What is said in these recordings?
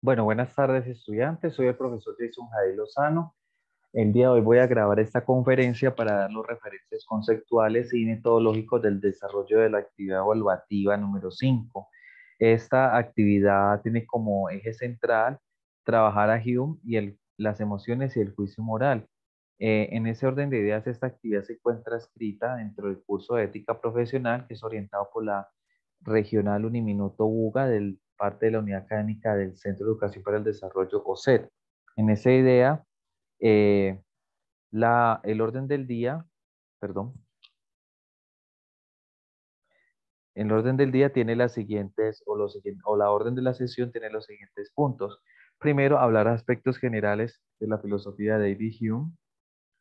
Bueno, buenas tardes estudiantes, soy el profesor Jason Jair Lozano. El día de hoy voy a grabar esta conferencia para dar los referentes conceptuales y metodológicos del desarrollo de la actividad evaluativa número 5. Esta actividad tiene como eje central trabajar a Hume y las emociones y el juicio moral. En ese orden de ideas, esta actividad se encuentra escrita dentro del curso de ética profesional que es orientado por la Regional Uniminuto UGA del parte de la Unidad Académica del Centro de Educación para el Desarrollo, OCED. En esa idea, eh, el orden del día, perdón, el orden del día tiene las siguientes, o la orden de la sesión tiene los siguientes puntos. Primero, hablar aspectos generales de la filosofía de David Hume,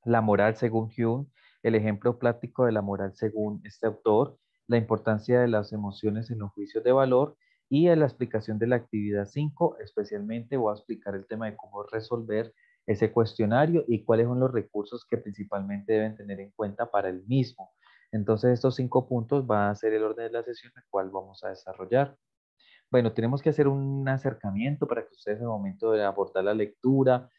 la moral según Hume, el ejemplo práctico de la moral según este autor, la importancia de las emociones en los juicios de valor y en la explicación de la actividad 5. Especialmente voy a explicar el tema de cómo resolver ese cuestionario y cuáles son los recursos que principalmente deben tener en cuenta para el mismo. Entonces, estos 5 puntos van a ser el orden de la sesión, el cual vamos a desarrollar. Bueno, tenemos que hacer un acercamiento para que ustedes al momento de abordar la lectura,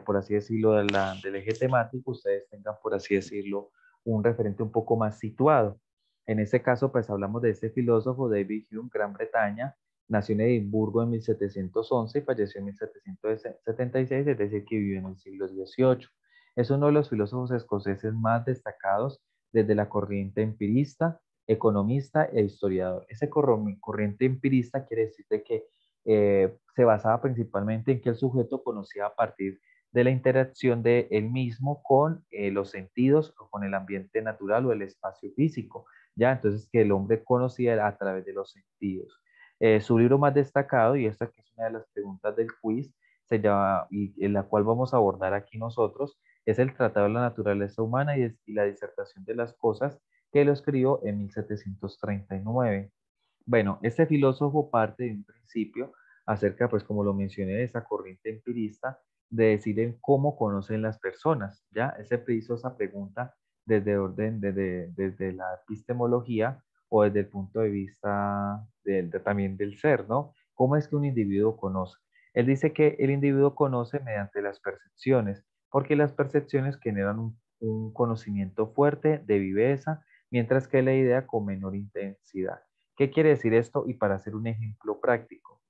por así decirlo, del eje temático, ustedes tengan, por así decirlo, un referente un poco más situado. En este caso, pues hablamos de este filósofo David Hume, Gran Bretaña, nació en Edimburgo en 1711 y falleció en 1776, es decir, que vivió en el siglo XVIII. Es uno de los filósofos escoceses más destacados desde la corriente empirista, economista e historiador. Ese corriente empirista quiere decir de que se basaba principalmente en que el sujeto conocía a partir de la interacción de él mismo con los sentidos o con el ambiente natural o el espacio físico, ¿ya? Entonces que el hombre conocía a través de los sentidos. Su libro más destacado, y esta que es una de las preguntas del quiz, se llama, y en la cual vamos a abordar aquí nosotros, es el Tratado de la Naturaleza Humana y la disertación de las cosas, que lo escribió en 1739. Bueno, este filósofo parte de un principio acerca, pues como lo mencioné, de esa corriente empirista, de decir en cómo conocen las personas, ¿ya? Ese hizo esa pregunta desde la epistemología o desde el punto de vista también del ser, ¿no? ¿Cómo es que un individuo conoce? Él dice que el individuo conoce mediante las percepciones, porque las percepciones generan un conocimiento fuerte de viveza, mientras que la idea con menor intensidad. ¿Qué quiere decir esto? Y para hacer un ejemplo práctico,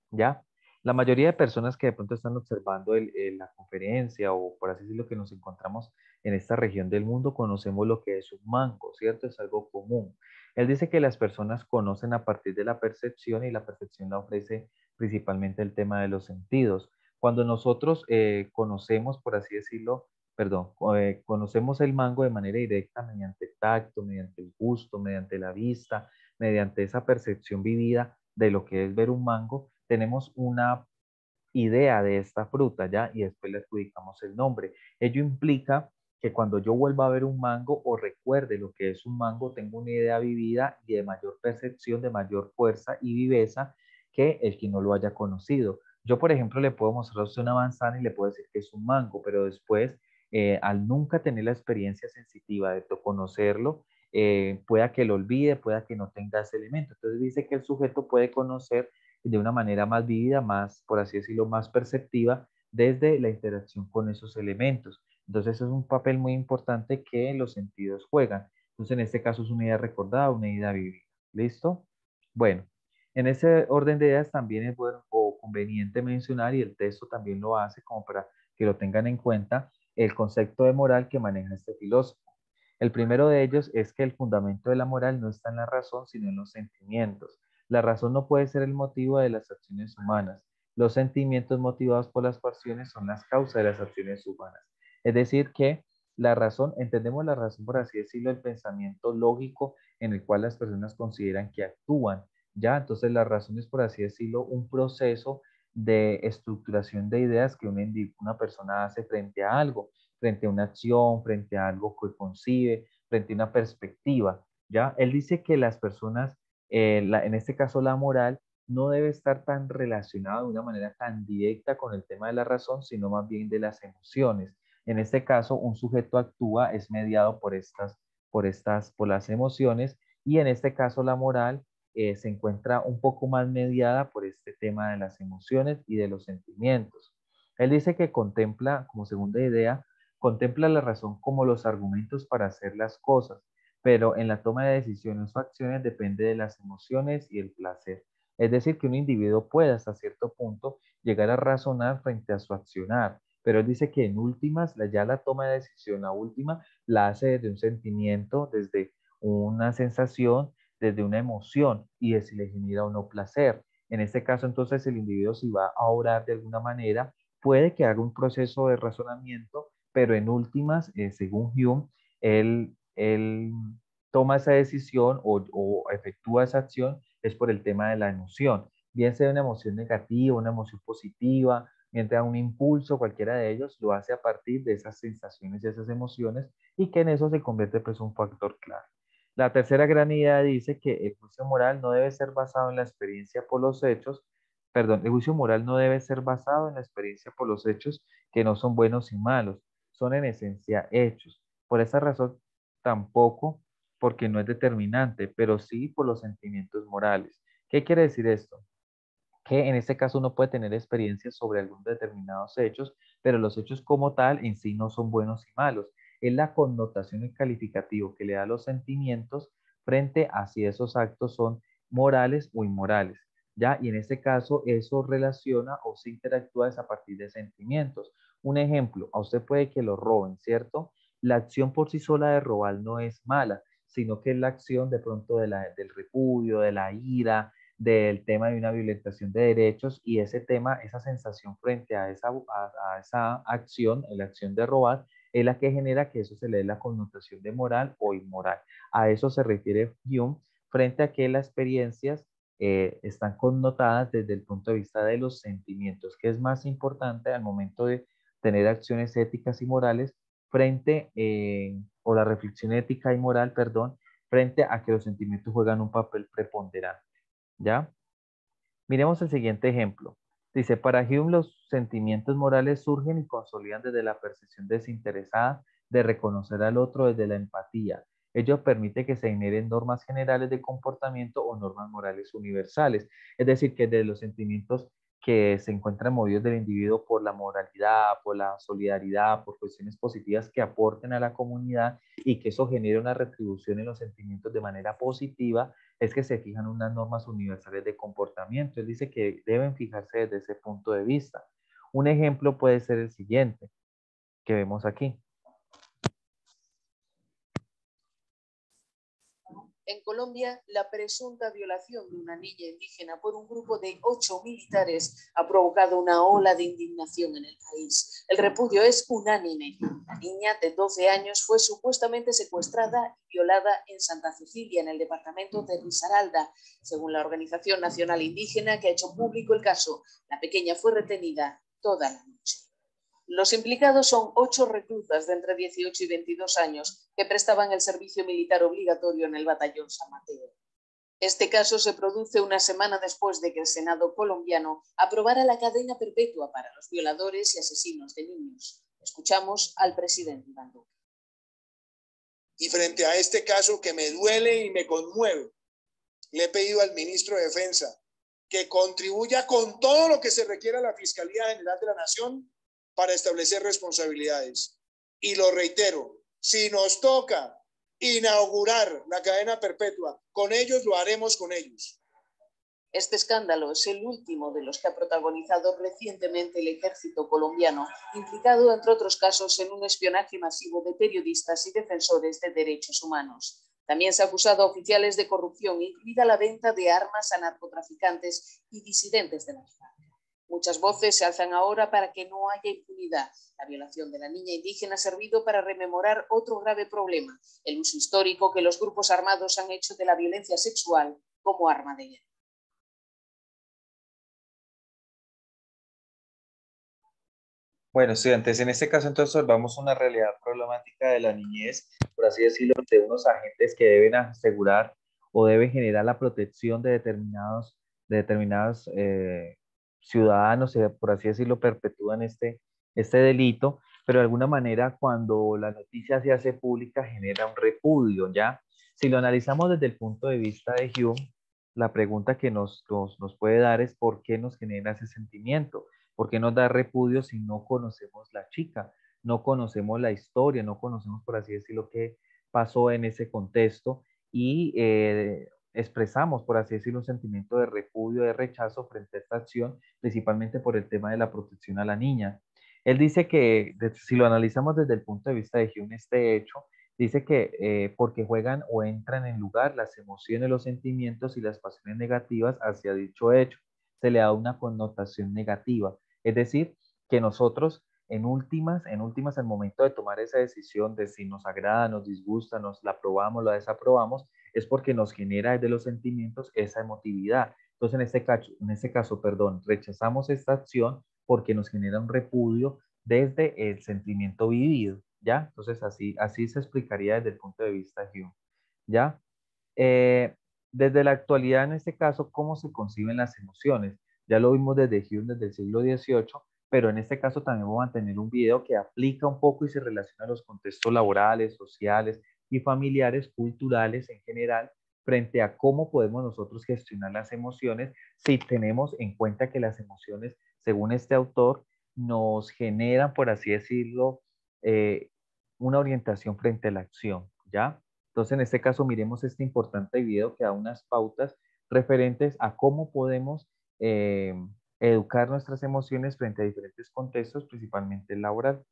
¿ya? La mayoría de personas que de pronto están observando la conferencia o por así decirlo que nos encontramos en esta región del mundo, conocemos lo que es un mango, ¿cierto? Es algo común. Él dice que las personas conocen a partir de la percepción y la percepción la ofrece principalmente el tema de los sentidos. Cuando nosotros conocemos, por así decirlo, perdón, conocemos el mango de manera directa mediante el tacto, mediante el gusto, mediante la vista, mediante esa percepción vivida de lo que es ver un mango, tenemos una idea de esta fruta, ¿ya? Y después le adjudicamos el nombre. Ello implica que cuando yo vuelva a ver un mango o recuerde lo que es un mango, tengo una idea vivida y de mayor percepción, de mayor fuerza y viveza que el que no lo haya conocido. Yo, por ejemplo, le puedo mostrar a usted una manzana y le puedo decir que es un mango, pero después, al nunca tener la experiencia sensitiva de conocerlo, pueda que lo olvide, pueda que no tenga ese elemento. Entonces dice que el sujeto puede conocer de una manera más vívida, más, por así decirlo, más perceptiva desde la interacción con esos elementos. Entonces, eso es un papel muy importante que los sentidos juegan. Entonces, en este caso es una idea recordada, una idea vivida. ¿Listo? Bueno, en ese orden de ideas también es bueno o conveniente mencionar, y el texto también lo hace como para que lo tengan en cuenta, el concepto de moral que maneja este filósofo. El primero de ellos es que el fundamento de la moral no está en la razón, sino en los sentimientos. La razón no puede ser el motivo de las acciones humanas. Los sentimientos motivados por las pasiones son las causas de las acciones humanas. Es decir, que la razón, entendemos la razón, por así decirlo, el pensamiento lógico en el cual las personas consideran que actúan. Ya, entonces la razón es, por así decirlo, un proceso de estructuración de ideas que una persona hace frente a algo, frente a una acción, frente a algo que concibe, frente a una perspectiva. ¿Ya? Él dice que las personas, en este caso la moral, no debe estar tan relacionada de una manera tan directa con el tema de la razón, sino más bien de las emociones. En este caso, un sujeto actúa, es mediado por las emociones, y en este caso la moral se encuentra un poco más mediada por este tema de las emociones y de los sentimientos. Él dice que contempla, como segunda idea, contempla la razón como los argumentos para hacer las cosas, pero en la toma de decisiones o acciones depende de las emociones y el placer. Es decir, que un individuo puede hasta cierto punto llegar a razonar frente a su accionar, pero él dice que en últimas, ya la toma de decisión, la última, la hace desde un sentimiento, desde una sensación, desde una emoción y de si le genera o no placer. En este caso, entonces, el individuo si va a orar de alguna manera, puede que haga un proceso de razonamiento, pero en últimas, según Hume, él toma esa decisión o efectúa esa acción es por el tema de la emoción, bien sea una emoción negativa, una emoción positiva, mientras un impulso, cualquiera de ellos, lo hace a partir de esas sensaciones y esas emociones y que en eso se convierte pues un factor clave. La tercera gran idea dice que el juicio moral no debe ser basado en la experiencia por los hechos, perdón, el juicio moral no debe ser basado en la experiencia por los hechos que no son buenos y malos, son en esencia hechos. Por esa razón, tampoco porque no es determinante, pero sí por los sentimientos morales. ¿Qué quiere decir esto? Que en este caso uno puede tener experiencias sobre algunos determinados hechos, pero los hechos como tal en sí no son buenos y malos. Es la connotación y calificativo que le da a los sentimientos frente a si esos actos son morales o inmorales. ¿Ya? Y en este caso eso relaciona o se interactúa a partir de sentimientos. Un ejemplo, a usted puede que lo roben, ¿cierto? La acción por sí sola de robar no es mala, sino que es la acción de pronto del repudio, de la ira, del tema de una violentación de derechos y ese tema, esa sensación frente a esa acción, la acción de robar, es la que genera que eso se le dé la connotación de moral o inmoral. A eso se refiere Hume frente a que las experiencias están connotadas desde el punto de vista de los sentimientos, que es más importante al momento de tener acciones éticas y morales frente, o la reflexión ética y moral, perdón, frente a que los sentimientos juegan un papel preponderante. ¿Ya? Miremos el siguiente ejemplo. Dice, para Hume los sentimientos morales surgen y consolidan desde la percepción desinteresada de reconocer al otro desde la empatía. Ello permite que se generen normas generales de comportamiento o normas morales universales. Es decir, que desde los sentimientos que se encuentran movidos del individuo por la moralidad, por la solidaridad, por cuestiones positivas que aporten a la comunidad y que eso genere una retribución en los sentimientos de manera positiva, es que se fijan unas normas universales de comportamiento. Él dice que deben fijarse desde ese punto de vista. Un ejemplo puede ser el siguiente, que vemos aquí. En Colombia, la presunta violación de una niña indígena por un grupo de 8 militares ha provocado una ola de indignación en el país. El repudio es unánime. La niña de 12 años fue supuestamente secuestrada y violada en Santa Cecilia, en el departamento de Risaralda. Según la Organización Nacional Indígena, que ha hecho público el caso, la pequeña fue retenida toda la noche. Los implicados son 8 reclutas de entre 18 y 22 años que prestaban el servicio militar obligatorio en el batallón San Mateo. Este caso se produce una semana después de que el Senado colombiano aprobara la cadena perpetua para los violadores y asesinos de niños. Escuchamos al presidente Iván Duque. Y frente a este caso que me duele y me conmueve, le he pedido al ministro de Defensa que contribuya con todo lo que se requiera a la Fiscalía General de la Nación para establecer responsabilidades. Y lo reitero, si nos toca inaugurar la cadena perpetua, con ellos lo haremos con ellos. Este escándalo es el último de los que ha protagonizado recientemente el ejército colombiano, implicado, entre otros casos, en un espionaje masivo de periodistas y defensores de derechos humanos. También se ha acusado a oficiales de corrupción, incluida la venta de armas a narcotraficantes y disidentes de las FARC. Muchas voces se alzan ahora para que no haya impunidad. La violación de la niña indígena ha servido para rememorar otro grave problema, el uso histórico que los grupos armados han hecho de la violencia sexual como arma de guerra. Bueno, estudiantes, en este caso entonces observamos una realidad problemática de la niñez, por así decirlo, de unos agentes que deben asegurar o deben generar la protección de determinados ciudadanos, por así decirlo, perpetúan este delito, pero de alguna manera cuando la noticia se hace pública genera un repudio, ¿ya? Si lo analizamos desde el punto de vista de Hume, la pregunta que nos puede dar es ¿por qué nos genera ese sentimiento? ¿Por qué nos da repudio si no conocemos la chica? No conocemos la historia, no conocemos, por así decirlo, qué pasó en ese contexto y expresamos, por así decirlo, un sentimiento de repudio, de rechazo frente a esta acción, principalmente por el tema de la protección a la niña. Él dice que, si lo analizamos desde el punto de vista de Hume, este hecho, dice que porque juegan o entran en lugar las emociones, los sentimientos y las pasiones negativas hacia dicho hecho, se le da una connotación negativa. Es decir, que nosotros en últimas, al momento de tomar esa decisión de si nos agrada, nos disgusta, nos la aprobamos, la desaprobamos, es porque nos genera desde los sentimientos esa emotividad. Entonces, en este caso, perdón, rechazamos esta acción porque nos genera un repudio desde el sentimiento vivido, ¿ya? Entonces, así se explicaría desde el punto de vista de Hume, ¿ya? Eh, Desde la actualidad, en este caso, ¿cómo se conciben las emociones? Ya lo vimos desde Hume, desde el siglo XVIII, pero en este caso también vamos a tener un video que aplica un poco y se relaciona a los contextos laborales, sociales y familiares, culturales en general, frente a cómo podemos nosotros gestionar las emociones si tenemos en cuenta que las emociones, según este autor, nos generan, por así decirlo, eh, una orientación frente a la acción, ¿ya? Entonces, en este caso, miremos este importante video que da unas pautas referentes a cómo podemos eh, educar nuestras emociones frente a diferentes contextos, principalmente el laboral.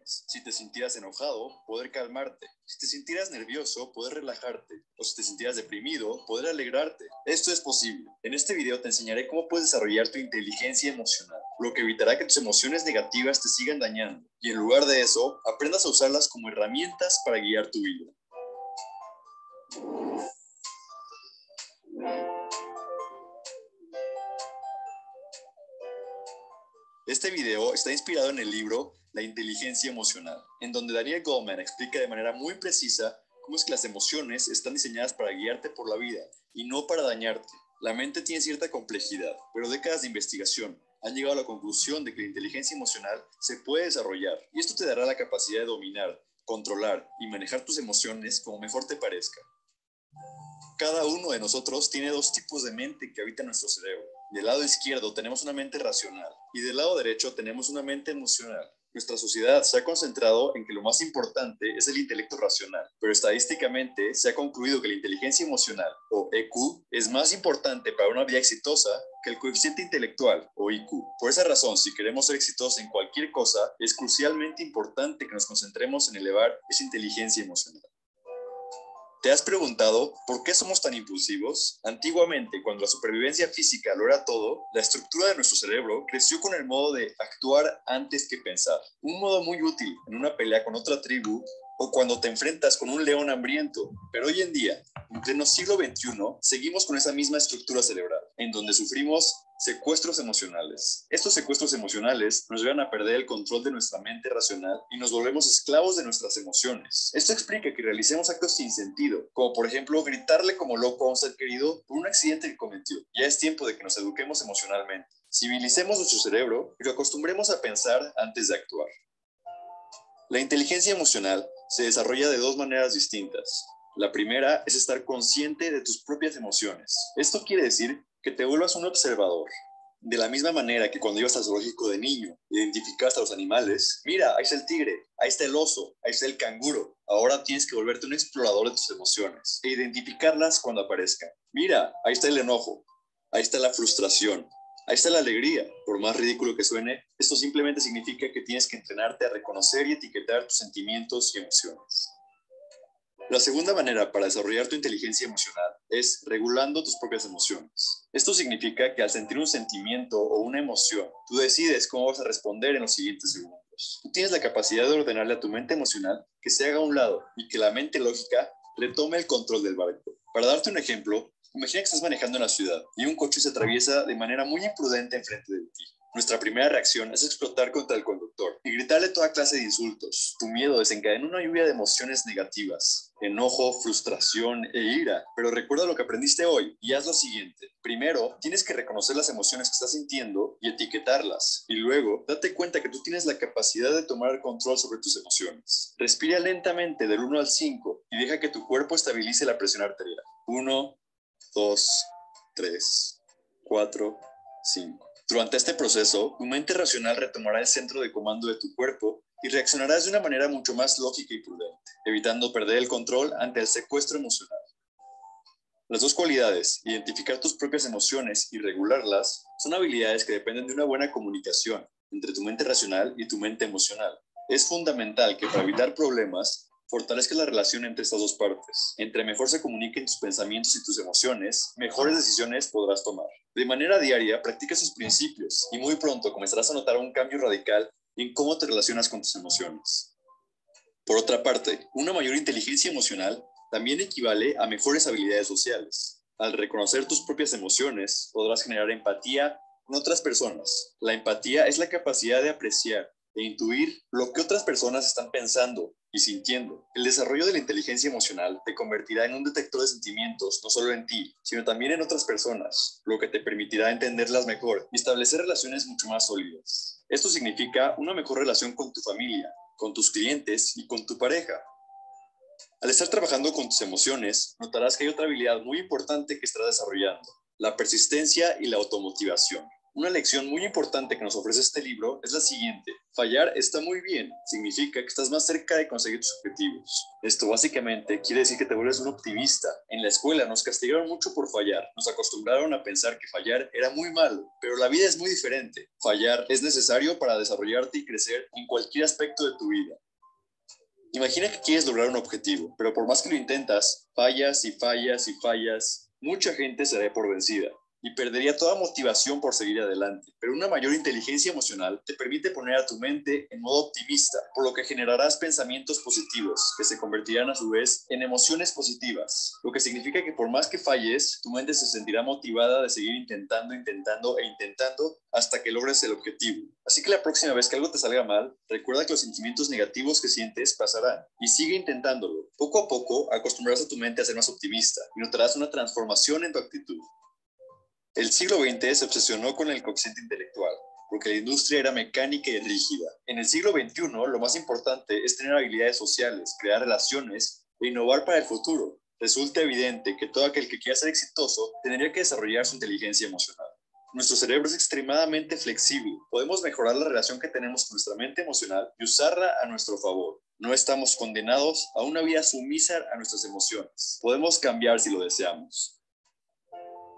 Si te sintieras enojado, poder calmarte. Si te sintieras nervioso, poder relajarte. O si te sintieras deprimido, poder alegrarte. Esto es posible. En este video te enseñaré cómo puedes desarrollar tu inteligencia emocional, lo que evitará que tus emociones negativas te sigan dañando. Y en lugar de eso, aprendas a usarlas como herramientas para guiar tu vida. Este video está inspirado en el libro La inteligencia emocional, en donde Daniel Goleman explica de manera muy precisa cómo es que las emociones están diseñadas para guiarte por la vida y no para dañarte. La mente tiene cierta complejidad, pero décadas de investigación han llegado a la conclusión de que la inteligencia emocional se puede desarrollar y esto te dará la capacidad de dominar, controlar y manejar tus emociones como mejor te parezca. Cada uno de nosotros tiene dos tipos de mente que habitan nuestro cerebro. Del lado izquierdo tenemos una mente racional y del lado derecho tenemos una mente emocional. Nuestra sociedad se ha concentrado en que lo más importante es el intelecto racional, pero estadísticamente se ha concluido que la inteligencia emocional, o EQ, es más importante para una vida exitosa que el coeficiente intelectual, o IQ. Por esa razón, si queremos ser exitosos en cualquier cosa, es crucialmente importante que nos concentremos en elevar esa inteligencia emocional. ¿Te has preguntado por qué somos tan impulsivos? Antiguamente, cuando la supervivencia física lo era todo, la estructura de nuestro cerebro creció con el modo de actuar antes que pensar. Un modo muy útil en una pelea con otra tribu o cuando te enfrentas con un león hambriento. Pero hoy en día, en pleno siglo XXI, seguimos con esa misma estructura cerebral, en donde sufrimos secuestros emocionales. Estos secuestros emocionales nos llevan a perder el control de nuestra mente racional y nos volvemos esclavos de nuestras emociones. Esto explica que realicemos actos sin sentido, como por ejemplo gritarle como loco a un ser querido por un accidente que cometió. Ya es tiempo de que nos eduquemos emocionalmente. Civilicemos nuestro cerebro y lo acostumbremos a pensar antes de actuar. La inteligencia emocional se desarrolla de dos maneras distintas. La primera es estar consciente de tus propias emociones. Esto quiere decir que te vuelvas un observador. De la misma manera que cuando ibas al zoológico de niño, identificaste a los animales, mira, ahí está el tigre, ahí está el oso, ahí está el canguro. Ahora tienes que volverte un explorador de tus emociones e identificarlas cuando aparezcan. Mira, ahí está el enojo, ahí está la frustración, ahí está la alegría. Por más ridículo que suene, esto simplemente significa que tienes que entrenarte a reconocer y etiquetar tus sentimientos y emociones. La segunda manera para desarrollar tu inteligencia emocional es regulando tus propias emociones. Esto significa que al sentir un sentimiento o una emoción, tú decides cómo vas a responder en los siguientes segundos. Tú tienes la capacidad de ordenarle a tu mente emocional que se haga a un lado y que la mente lógica retome el control del barco. Para darte un ejemplo, imagina que estás manejando en la ciudad y un coche se atraviesa de manera muy imprudente enfrente de ti. Nuestra primera reacción es explotar contra el conductor y gritarle toda clase de insultos. Tu miedo desencadena una lluvia de emociones negativas, enojo, frustración e ira. Pero recuerda lo que aprendiste hoy y haz lo siguiente. Primero, tienes que reconocer las emociones que estás sintiendo y etiquetarlas. Y luego, date cuenta que tú tienes la capacidad de tomar el control sobre tus emociones. Respira lentamente del 1 al 5 y deja que tu cuerpo estabilice la presión arterial. 1, 2, 3, 4, 5. Durante este proceso, tu mente racional retomará el centro de comando de tu cuerpo y reaccionarás de una manera mucho más lógica y prudente, evitando perder el control ante el secuestro emocional. Las dos cualidades, identificar tus propias emociones y regularlas, son habilidades que dependen de una buena comunicación entre tu mente racional y tu mente emocional. Es fundamental que para evitar problemas, fortalezca la relación entre estas dos partes. Entre mejor se comuniquen tus pensamientos y tus emociones, mejores decisiones podrás tomar. De manera diaria, practica sus principios y muy pronto comenzarás a notar un cambio radical en cómo te relacionas con tus emociones. Por otra parte, una mayor inteligencia emocional también equivale a mejores habilidades sociales. Al reconocer tus propias emociones, podrás generar empatía con otras personas. La empatía es la capacidad de apreciar e intuir lo que otras personas están pensando y sintiendo. El desarrollo de la inteligencia emocional te convertirá en un detector de sentimientos, no solo en ti, sino también en otras personas, lo que te permitirá entenderlas mejor y establecer relaciones mucho más sólidas. Esto significa una mejor relación con tu familia, con tus clientes y con tu pareja. Al estar trabajando con tus emociones, notarás que hay otra habilidad muy importante que estás desarrollando: la persistencia y la automotivación. Una lección muy importante que nos ofrece este libro es la siguiente: fallar está muy bien, significa que estás más cerca de conseguir tus objetivos. Esto básicamente quiere decir que te vuelves un optimista. En la escuela nos castigaron mucho por fallar, nos acostumbraron a pensar que fallar era muy malo, pero la vida es muy diferente. Fallar es necesario para desarrollarte y crecer en cualquier aspecto de tu vida. Imagina que quieres lograr un objetivo, pero por más que lo intentas, fallas y fallas y fallas, mucha gente se dará por vencida y perdería toda motivación por seguir adelante. Pero una mayor inteligencia emocional te permite poner a tu mente en modo optimista, por lo que generarás pensamientos positivos que se convertirán a su vez en emociones positivas, lo que significa que por más que falles, tu mente se sentirá motivada de seguir intentando hasta que logres el objetivo. Así que la próxima vez que algo te salga mal, recuerda que los sentimientos negativos que sientes pasarán y sigue intentándolo. Poco a poco acostumbrarás a tu mente a ser más optimista y notarás una transformación en tu actitud. El siglo XX se obsesionó con el cociente intelectual, porque la industria era mecánica y rígida. En el siglo XXI, lo más importante es tener habilidades sociales, crear relaciones e innovar para el futuro. Resulta evidente que todo aquel que quiera ser exitoso tendría que desarrollar su inteligencia emocional. Nuestro cerebro es extremadamente flexible. Podemos mejorar la relación que tenemos con nuestra mente emocional y usarla a nuestro favor. No estamos condenados a una vida sumisa a nuestras emociones. Podemos cambiar si lo deseamos.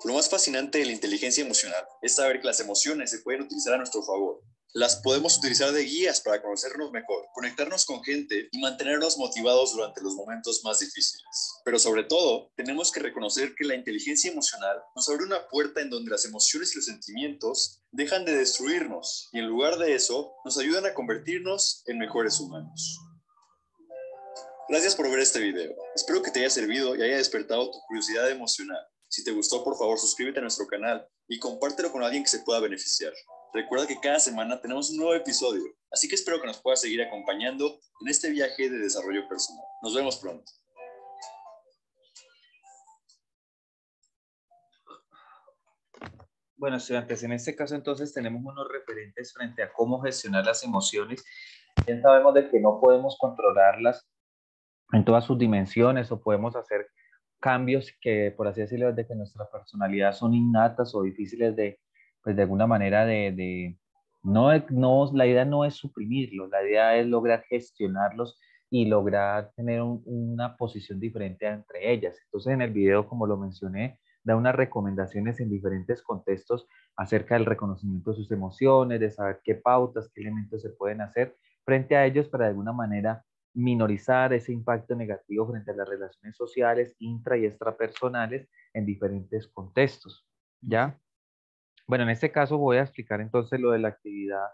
Lo más fascinante de la inteligencia emocional es saber que las emociones se pueden utilizar a nuestro favor. Las podemos utilizar de guías para conocernos mejor, conectarnos con gente y mantenernos motivados durante los momentos más difíciles. Pero sobre todo, tenemos que reconocer que la inteligencia emocional nos abre una puerta en donde las emociones y los sentimientos dejan de destruirnos y en lugar de eso, nos ayudan a convertirnos en mejores humanos. Gracias por ver este video. Espero que te haya servido y haya despertado tu curiosidad emocional. Si te gustó, por favor, suscríbete a nuestro canal y compártelo con alguien que se pueda beneficiar. Recuerda que cada semana tenemos un nuevo episodio, así que espero que nos puedas seguir acompañando en este viaje de desarrollo personal. Nos vemos pronto. Bueno, estudiantes, en este caso entonces tenemos unos referentes frente a cómo gestionar las emociones. Ya sabemos de que no podemos controlarlas en todas sus dimensiones o podemos hacer cambios que, por así decirlo, de que nuestra personalidad son innatas o difíciles de, pues de alguna manera la idea no es suprimirlos, la idea es lograr gestionarlos y lograr tener una posición diferente entre ellas. Entonces, en el video, como lo mencioné, da unas recomendaciones en diferentes contextos acerca del reconocimiento de sus emociones, de saber qué pautas, qué elementos se pueden hacer frente a ellos para de alguna manera minorizar ese impacto negativo frente a las relaciones sociales, intra y extrapersonales en diferentes contextos, ¿ya? Bueno, en este caso voy a explicar entonces lo de la actividad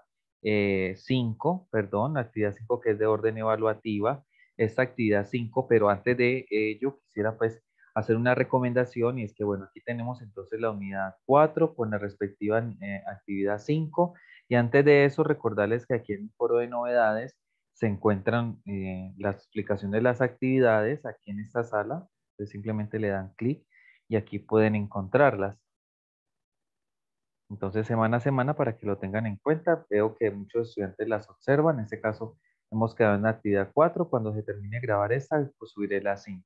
5, la actividad 5 que es de orden evaluativa, esta actividad 5, pero antes de ello quisiera pues hacer una recomendación y es que, bueno, aquí tenemos entonces la unidad 4 con la respectiva actividad 5 y antes de eso recordarles que aquí en el foro de novedades se encuentran la explicación de las actividades aquí en esta sala, entonces simplemente le dan clic y aquí pueden encontrarlas. Entonces, semana a semana para que lo tengan en cuenta. Veo que muchos estudiantes las observan. En este caso, hemos quedado en la actividad 4. Cuando se termine de grabar esta, pues subiré la 5.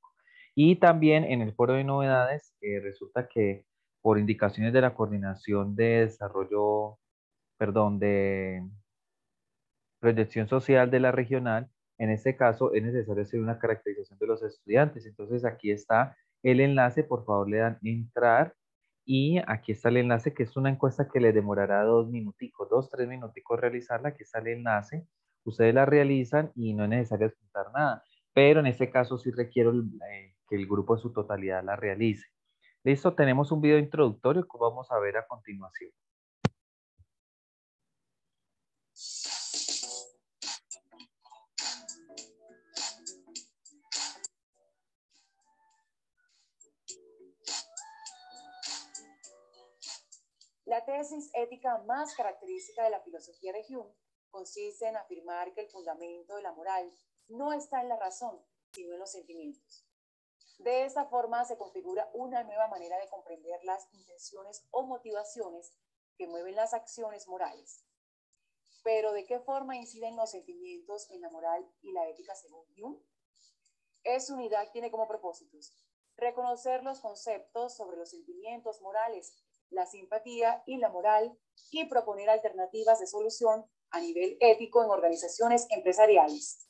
Y también en el foro de novedades, resulta que por indicaciones de la Coordinación de Desarrollo, perdón, de Proyección Social de la regional, en este caso es necesario hacer una caracterización de los estudiantes. Entonces, aquí está el enlace. Por favor, le dan entrar. Y aquí está el enlace, que es una encuesta que les demorará 2 minuticos, 2, 3 minuticos realizarla. Aquí está el enlace. Ustedes la realizan y no es necesario apuntar nada. Pero en este caso sí requiero que el grupo en su totalidad la realice. Listo, tenemos un video introductorio que vamos a ver a continuación. La tesis ética más característica de la filosofía de Hume consiste en afirmar que el fundamento de la moral no está en la razón, sino en los sentimientos. De esta forma se configura una nueva manera de comprender las intenciones o motivaciones que mueven las acciones morales. Pero ¿de qué forma inciden los sentimientos en la moral y la ética según Hume? Esta unidad tiene como propósitos reconocer los conceptos sobre los sentimientos morales, la simpatía y la moral, y proponer alternativas de solución a nivel ético en organizaciones empresariales.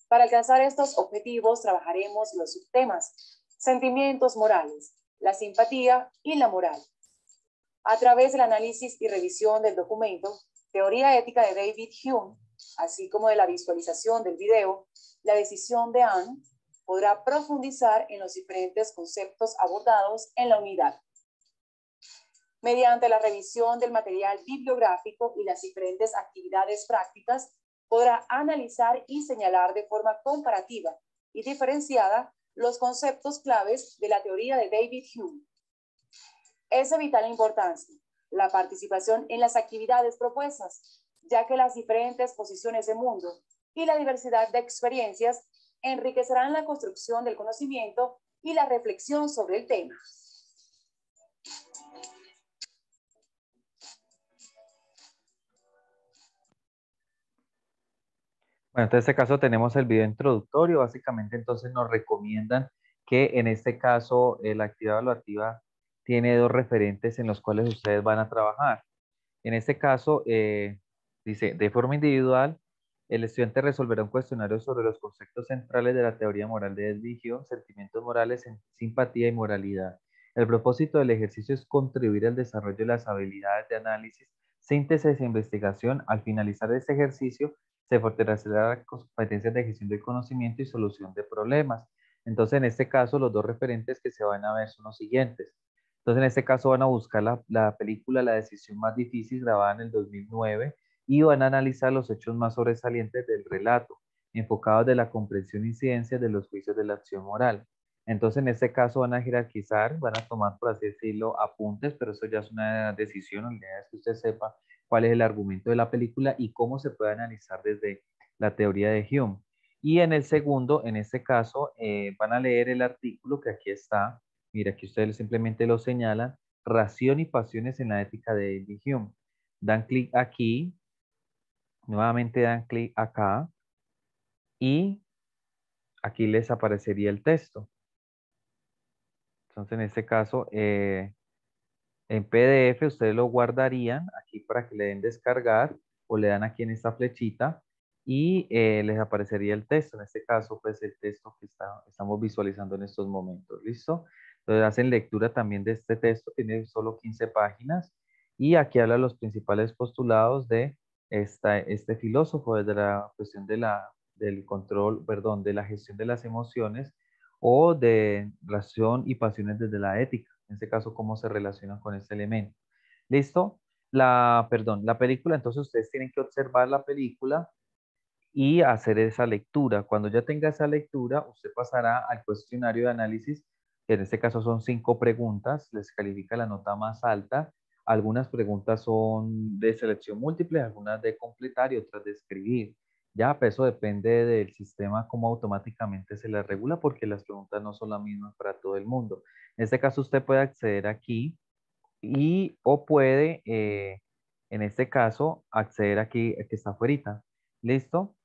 Para alcanzar estos objetivos trabajaremos los subtemas: sentimientos morales, la simpatía y la moral. A través del análisis y revisión del documento Teoría Ética de David Hume, así como de la visualización del video, la decisión de Anne podrá profundizar en los diferentes conceptos abordados en la unidad. Mediante la revisión del material bibliográfico y las diferentes actividades prácticas, podrá analizar y señalar de forma comparativa y diferenciada los conceptos claves de la teoría de David Hume. Es de vital importancia la participación en las actividades propuestas, ya que las diferentes posiciones de mundo y la diversidad de experiencias enriquecerán la construcción del conocimiento y la reflexión sobre el tema. Bueno, entonces en este caso tenemos el video introductorio. Básicamente entonces nos recomiendan que en este caso la actividad evaluativa tiene 2 referentes en los cuales ustedes van a trabajar. En este caso dice, de forma individual, el estudiante resolverá un cuestionario sobre los conceptos centrales de la teoría moral de David Hume, sentimientos morales, simpatía y moralidad. El propósito del ejercicio es contribuir al desarrollo de las habilidades de análisis, síntesis e investigación. Al finalizar este ejercicio, se fortalecerá las competencias de gestión del conocimiento y solución de problemas. Entonces, en este caso, los 2 referentes que se van a ver son los siguientes. Entonces, en este caso van a buscar la película La decisión más difícil, grabada en el 2009, y van a analizar los hechos más sobresalientes del relato, enfocados de la comprensión e incidencia de los juicios de la acción moral. Entonces, en este caso van a jerarquizar, van a tomar, por así decirlo, apuntes, pero eso ya es una decisión. La idea es que usted sepa cuál es el argumento de la película y cómo se puede analizar desde la teoría de Hume. Y en el segundo, en este caso, van a leer el artículo que aquí está. Mira, aquí ustedes simplemente lo señalan: Ración y pasiones en la ética de David Hume. Dan clic aquí, nuevamente dan clic acá y aquí les aparecería el texto. Entonces, en este caso, en PDF ustedes lo guardarían aquí para que le den descargar o le dan aquí en esta flechita y les aparecería el texto. En este caso, pues el texto que estamos visualizando en estos momentos. ¿Listo? Entonces hacen lectura también de este texto, tiene solo 15 páginas y aquí habla los principales postulados de este filósofo desde la cuestión del control, perdón, de la gestión de las emociones o de razón y pasiones desde la ética. En este caso, cómo se relacionan con este elemento. ¿Listo? La película, entonces ustedes tienen que observar la película y hacer esa lectura. Cuando ya tenga esa lectura, usted pasará al cuestionario de análisis En este caso son 5 preguntas, les califica la nota más alta. Algunas preguntas son de selección múltiple, algunas de completar y otras de escribir. Ya, pues eso depende del sistema, cómo automáticamente se les regula, porque las preguntas no son las mismas para todo el mundo. En este caso usted puede acceder aquí y o puede, en este caso, acceder aquí que está afuera. ¿Listo?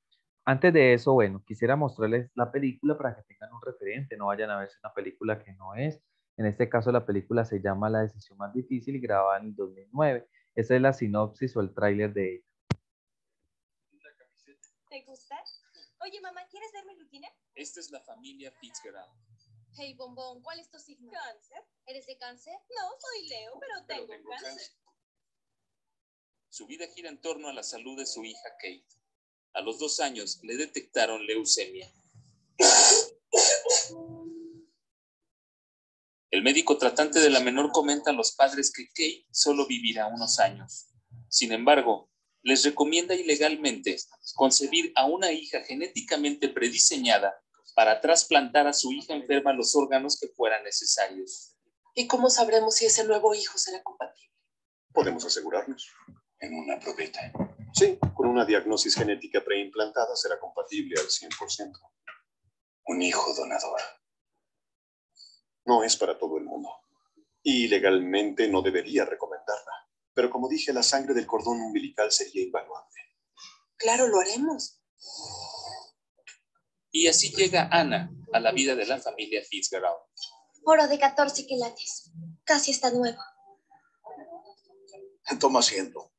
Antes de eso, bueno, quisiera mostrarles la película para que tengan un referente, no vayan a verse una película que no es. En este caso, la película se llama La decisión más difícil y grabada en el 2009. Esa es la sinopsis o el tráiler de ella. ¿Te gusta? Oye, mamá, ¿quieres ver mi rutina? Esta es la familia Fitzgerald. Hey, bombón, ¿cuál es tu signo? ¿Cáncer? ¿Eres de cáncer? No, soy Leo, pero tengo cáncer. Su vida gira en torno a la salud de su hija Kate. A los 2 años le detectaron leucemia. El médico tratante de la menor comenta a los padres que Kate solo vivirá unos años. Sin embargo, les recomienda ilegalmente concebir a una hija genéticamente prediseñada para trasplantar a su hija enferma los órganos que fueran necesarios. ¿Y cómo sabremos si ese nuevo hijo será compatible? Podemos asegurarnos. En una probeta. Sí, con una diagnosis genética preimplantada será compatible al 100%. Un hijo donador. No es para todo el mundo. Y legalmente no debería recomendarla. Pero como dije, la sangre del cordón umbilical sería invaluable. Claro, lo haremos. Y así llega Ana a la vida de la familia Fitzgerald. Oro de 14 quilates. Casi está nuevo. Toma asiento.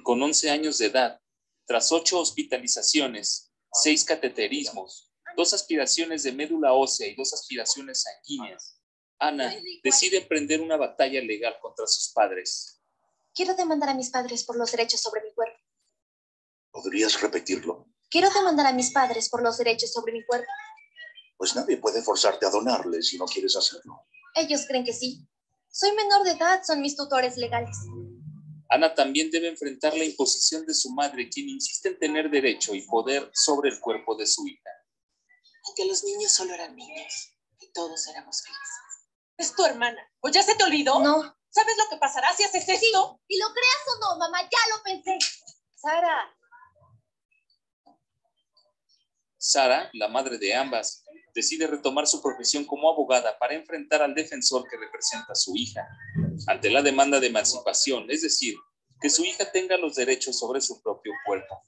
Con 11 años de edad, tras 8 hospitalizaciones, 6 cateterismos, 2 aspiraciones de médula ósea y 2 aspiraciones sanguíneas, Ana decide emprender una batalla legal contra sus padres. Quiero demandar a mis padres por los derechos sobre mi cuerpo. ¿Podrías repetirlo? Quiero demandar a mis padres por los derechos sobre mi cuerpo. Pues nadie puede forzarte a donarle si no quieres hacerlo. Ellos creen que sí. Soy menor de edad, son mis tutores legales. Ana también debe enfrentar la imposición de su madre, quien insiste en tener derecho y poder sobre el cuerpo de su hija. Aunque los niños solo eran niños y todos éramos felices. Es tu hermana. ¿O ya se te olvidó? No. ¿Sabes lo que pasará si haces esto? Y lo creas o no, mamá, ya lo pensé. Sara. Sara, la madre de ambas, decide retomar su profesión como abogada para enfrentar al defensor que representa a su hija, ante la demanda de emancipación, es decir, que su hija tenga los derechos sobre su propio cuerpo.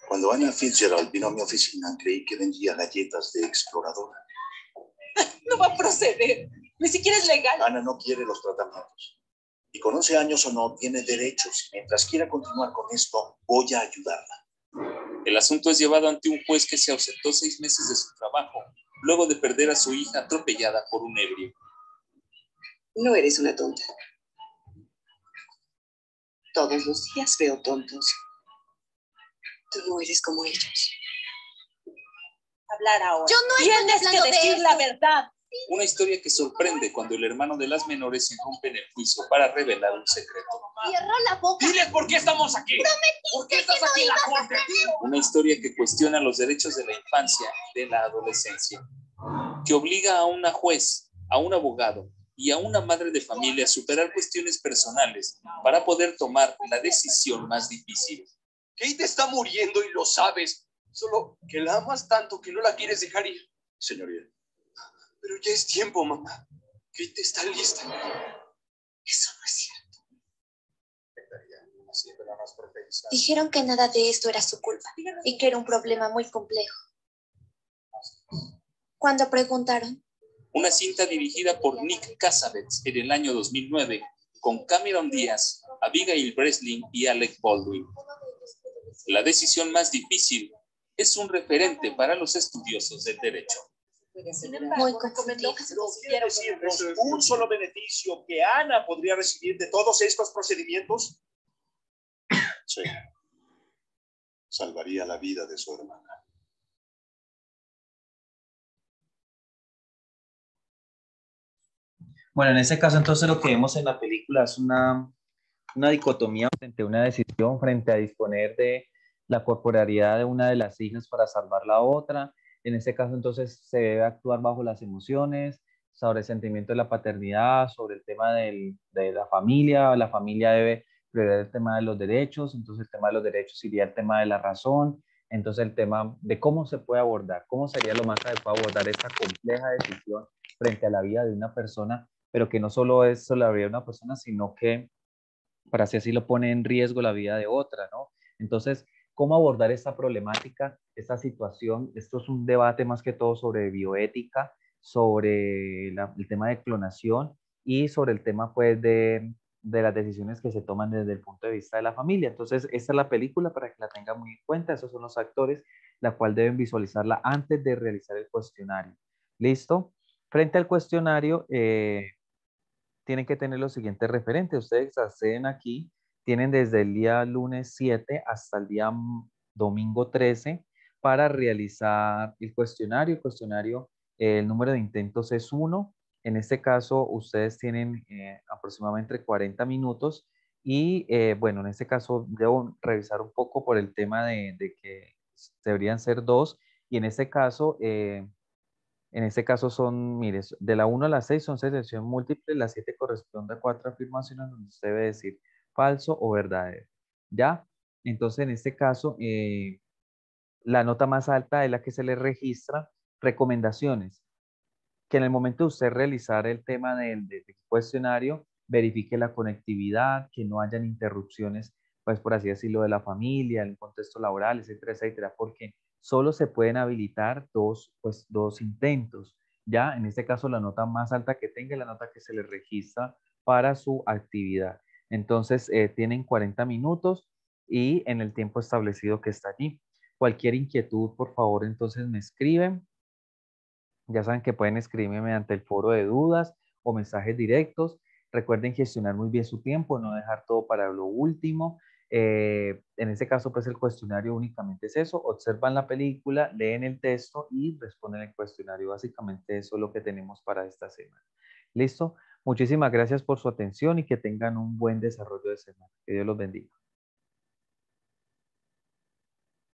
Cuando Ana Fitzgerald vino a mi oficina, creí que vendía galletas de exploradora. No va a proceder. Ni siquiera es legal. Ana no quiere los tratamientos. Y con 11 años o no, tiene derechos. Mientras quiera continuar con esto, voy a ayudarla. El asunto es llevado ante un juez que se ausentó 6 meses de su trabajo, luego de perder a su hija atropellada por un ebrio. No eres una tonta. Todos los días veo tontos. Tú no eres como ellos. Hablar ahora. Yo no estoy Tienes hablando que de decir eso. la verdad. Una historia que sorprende cuando el hermano de las menores irrumpe en el juicio para revelar un secreto. Cierra la boca. Diles por qué estamos aquí. ¿Por qué estás aquí en la corte? Una historia que cuestiona los derechos de la infancia y de la adolescencia, que obliga a una juez, a un abogado y a una madre de familia a superar cuestiones personales para poder tomar la decisión más difícil. Kate está muriendo y lo sabes. Solo que la amas tanto que no la quieres dejar ir. Señoría. Pero ya es tiempo, mamá. Kate está lista. Eso no es cierto. Dijeron que nada de esto era su culpa y que era un problema muy complejo. Cuando preguntaron, Una cinta dirigida por Nick Cassavetes en el año 2009, con Cameron Díaz, Abigail Breslin y Alec Baldwin. La decisión más difícil es un referente para los estudiosos del derecho. muy confundido. ¿Quiere decirnos un solo beneficio que Ana podría recibir de todos estos procedimientos? Sí. Salvaría la vida de su hermana. Bueno, en ese caso entonces lo que vemos en la película es una dicotomía frente a una decisión, frente a disponer de la corporalidad de una de las hijas para salvar la otra. En ese caso entonces se debe actuar bajo las emociones, sobre el sentimiento de la paternidad, sobre el tema de la familia debe priorizar el tema de los derechos, entonces el tema de los derechos iría el tema de la razón, entonces el tema de cómo se puede abordar, cómo sería lo más adecuado abordar esta compleja decisión frente a la vida de una persona, pero que no solo es solo la vida de una persona, sino que, para así lo pone en riesgo la vida de otra, ¿no? Entonces, ¿cómo abordar esta problemática, esta situación? Esto es un debate más que todo sobre bioética, sobre el tema de clonación y sobre el tema, pues, de las decisiones que se toman desde el punto de vista de la familia. Entonces, esta es la película para que la tengan muy en cuenta. Esos son los actores, la cual deben visualizarla antes de realizar el cuestionario. ¿Listo? Frente al cuestionario, tienen que tener los siguientes referentes. Ustedes acceden aquí, tienen desde el día lunes 7 hasta el día domingo 13 para realizar el cuestionario. El cuestionario, el número de intentos es 1. En este caso, ustedes tienen aproximadamente 40 minutos y bueno, en este caso debo revisar un poco por el tema de que deberían ser 2 y en este caso son, mire, de la 1 a la 6 son selección múltiple, la 7 corresponde a 4 afirmaciones donde usted debe decir falso o verdadero. ¿Ya? Entonces, en este caso, la nota más alta es la que se le registra. Recomendaciones. Que en el momento de usted realizar el tema del cuestionario, verifique la conectividad, que no hayan interrupciones, pues por así decirlo, de la familia, en el contexto laboral, etcétera, etcétera, porque solo se pueden habilitar dos intentos. Ya, en este caso, la nota más alta que tenga es la nota que se le registra para su actividad. Entonces, tienen 40 minutos y en el tiempo establecido que está allí. Cualquier inquietud, por favor, entonces me escriben. Ya saben que pueden escribirme mediante el foro de dudas o mensajes directos. Recuerden gestionar muy bien su tiempo, no dejar todo para lo último. En este caso, pues el cuestionario únicamente es eso. Observan la película, leen el texto y responden el cuestionario. Básicamente eso es lo que tenemos para esta semana. ¿Listo? Muchísimas gracias por su atención y que tengan un buen desarrollo de semana. Que Dios los bendiga.